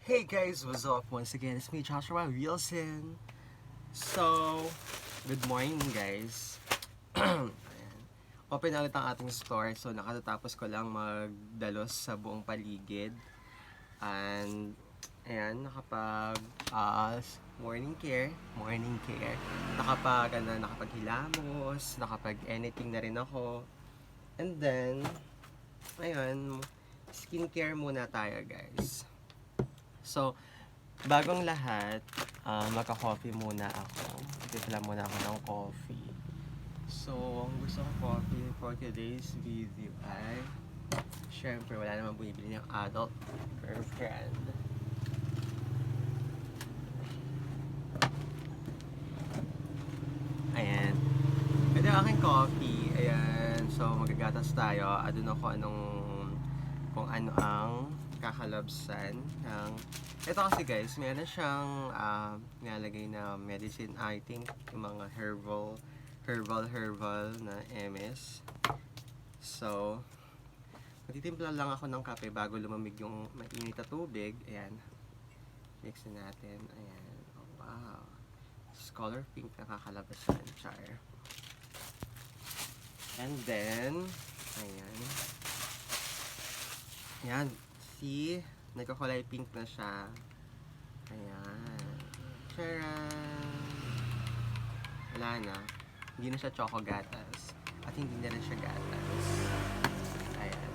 Hey guys, what's up? Once again, it's me, Joshua Wilson. So, good morning guys. Ayan. Open na ulit ang ating store. So, nakatatapos ko lang magdalos sa buong paligid. And, ayan, nakapag morning care. Nakapaghilamos, nakapag anything na rin ako. And then, ayun, skincare muna tayo guys. So, bagong lahat, magka-coffee muna ako. Titila muna ako ng coffee. So, ang gusto ko coffee for today's video ay syempre, wala naman bumibili ng adult girlfriend. Ayan. Ito yung aking coffee. Ayan. So, magagatas tayo. Adun ako kung ano ang kakalabsan ng ito kasi guys, meron siyang nilalagay na medicine, I think yung mga herbal na MS. So magtitimpla lang ako ng kape bago lumamig yung mainit na tubig. Ayan, mix na natin. Ayan, oh, wow, it's color pink na kakalabasan, char. And then ayan, see, nagkakulay pink na siya. Ayan. Charan! Wala na. Hindi na siya choco gatas. At hindi na rin siya gatas. Ayan.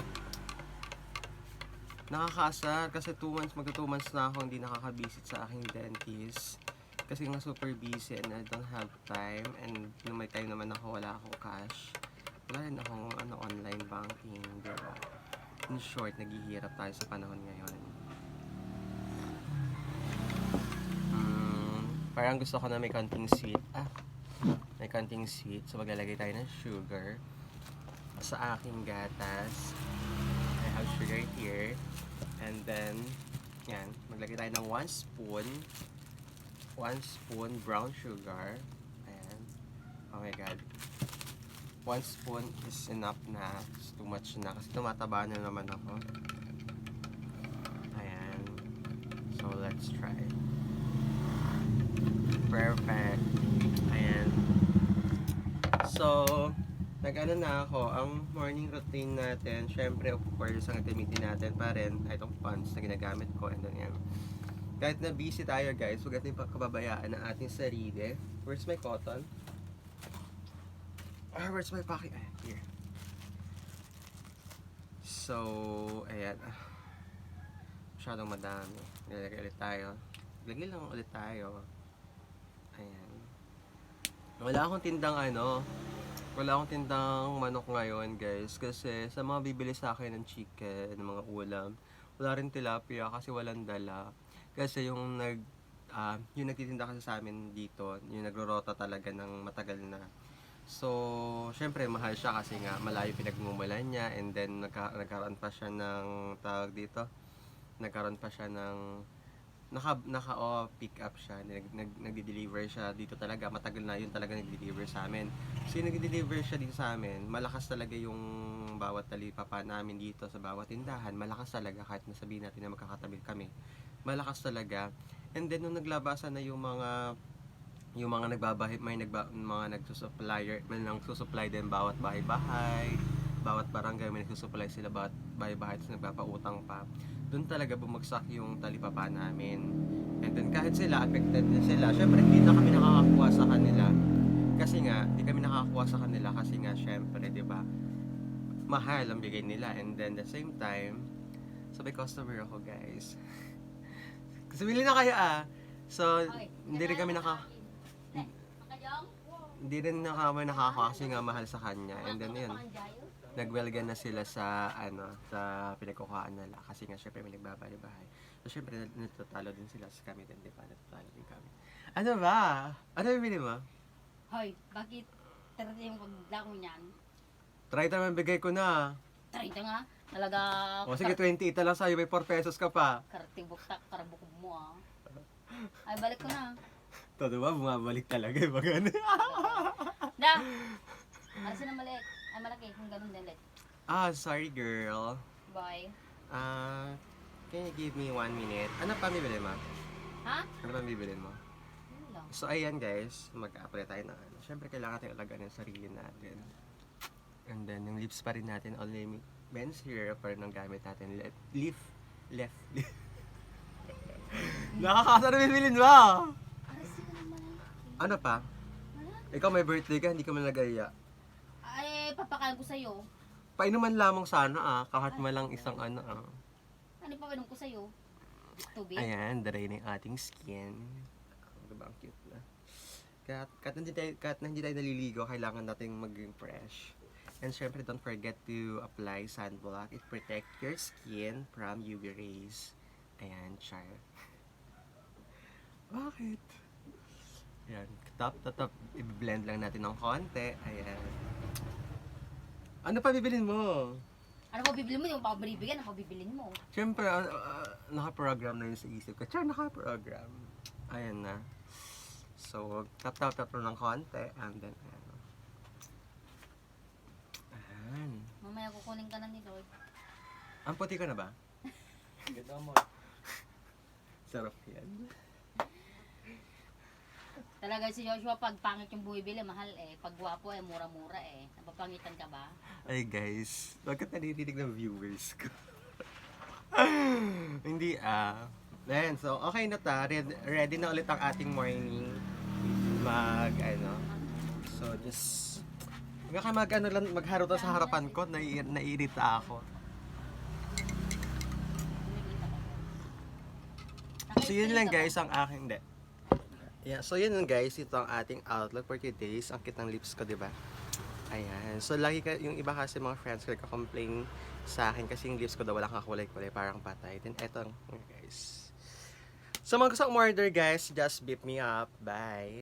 Nakakaasar kasi 2 months, magto 2 months na ako hindi nakakabisit sa aking dentist. Kasi nga super busy and I don't have time. And nung may time naman ako, wala akong cash. Wala rin akong online banking. Diba? In short, naghihirap tayo sa panahon ngayon. Parang gusto ko na may konting sweet. May konting sweet. So, maglalagay tayo ng sugar sa aking gatas. I have sugar here. And then, yan. Maglagay tayo ng 1 spoon. 1 spoon brown sugar. Ayan. Oh my God. 1 spoon is enough na. It's too much na. Kasi tumataba na naman ako. Ayan. So, let's try. Perfect. Ayan. So, nag-ano na ako. Ang morning routine natin, syempre, of course, ang gamitin natin pa rin, itong pants na ginagamit ko. And then, yan. Kahit na busy tayo, guys, huwag natin pagkababayaan ng ating sarili. Where's my cotton? Where's my pocket? Here. So, ayan. Masyadong madami. Nilagay ulit tayo. Lagay lang ulit tayo. Ayan. Wala akong tindang manok ngayon, guys. Kasi sa mga bibili sa akin ng chicken, ng mga ulam, wala rin tilapia kasi walang dala. Kasi yung nagtitinda kasi sa amin dito, yung nagrorota talaga ng matagal na. So, syempre mahal siya kasi nga malayo pinagmumulan niya, and then nagkaroon pa siya ng tawag dito. Nagkaroon pa siya ng pick up siya, nagde-deliver siya dito talaga, matagal na yun talaga nagde-deliver sa amin. So yung nagde-deliver siya dito sa amin, malakas talaga yung bawat talipapa namin dito sa bawat tindahan, malakas talaga kahit nasabihin natin na magkakatabi kami, malakas talaga. And then nung naglabasan na yung mga nagbabahay, mga nagsusupply din bawat bahay-bahay, bawat barangay may nagsusupply sila, bawat bahay-bahay, tapos nagpapautang pa. Doon talaga bumagsak yung talipapa namin. And then kahit sila, affected na sila, syempre hindi na kami nakakakuha sa kanila. Kasi nga, hindi kami nakakakuha sa kanila kasi nga syempre, di ba, mahal ang bigay nila. And then the same time, sabay customer ako, guys. Kasi bili na kayo So, hindi rin kami hindi rin kami nakakakuha kasi nga mahal sa kanya. And then yun, nagwelga na sila sa sa pinagkukuhaan nila kasi nga syempre may nagbabali-bahay. So syempre natatalo din sila sa kami din, di ba? Natatalo din kami. Ano ba? Ano bibili mo? Hoy, bakit 30 yung paglako niyan? 30 naman bigay ko na. 30 nga? Talaga... O sige, 20 ita lang sa'yo, may 4 pesos ka pa. Kartibok-tak, karabukog mo Ay, balik ko na. Todo ba? Bumabalik talaga, iba gano'n. Da! Alisin na maliit. Ay, malaki. Kung ganun din ulit. Sorry girl. Bye. Can you give me 1 minute? Ano pa bibili mo? Ha? Ano pa bibili mo? Yun lang. So, ayan guys, mag-apply tayo ng ano. Siyempre, kailangan tayo alagaan yung sarili natin. And then, yung lips pa rin natin, only men's hair pa rin ang gamit natin. Left. Nakakasar bibilin mo! Aras ka naman. Ano pa? Wala. Ikaw may birthday ka, hindi ka man nagaya. Ay, papakain ko sa'yo. Painuman lamang sana kahit malang isang ano Ano pa ko sa'yo? Tubig? Ayan, dry na yung ating skin. Diba, ang cute na. Kahit na hindi tayo naliligo, kailangan nating maging fresh. And syempre, don't forget to apply sunblock. It protects your skin from UV rays. Ayan, char. Bakit? Ayan, top. I-blend lang natin ng konti. Ayan. Ano pa bibilin mo? Ano pa bibili mo? Yung pa binibigyan, ano pa bibilin mo? Siyempre, naka-program na yun sa isip ko. Char, naka-program. Ayan na. So, tap ng konti. And then, ayan. Ayan. Mamaya kukunin ka na ni Lord. Ang puti ko na ba? Ganda mo. Sarap yan. Talaga si Joshua, pag pangit yung bumibili, mahal eh. Pag gwapo eh, mura-mura eh. Napapangitan ka ba? Ay guys, bakit naririnig ng viewers ko? Hindi Then, so okay na ta. Ready na ulit ang ating morning. So just magharo sa harapan ko, naiirita ako. So yun lang guys ang aking Yeah, so yun lang guys, ito ang ating outlook for today's. Ang cute ng lips ko, di ba? Ayan. So lagi yung iba kasi mga friends ko nagka-complain sa akin kasi yung lips ko daw walang kakulay-kulay, parang patay. Then eto guys. So mga gusto umorder guys, just beep me up. Bye!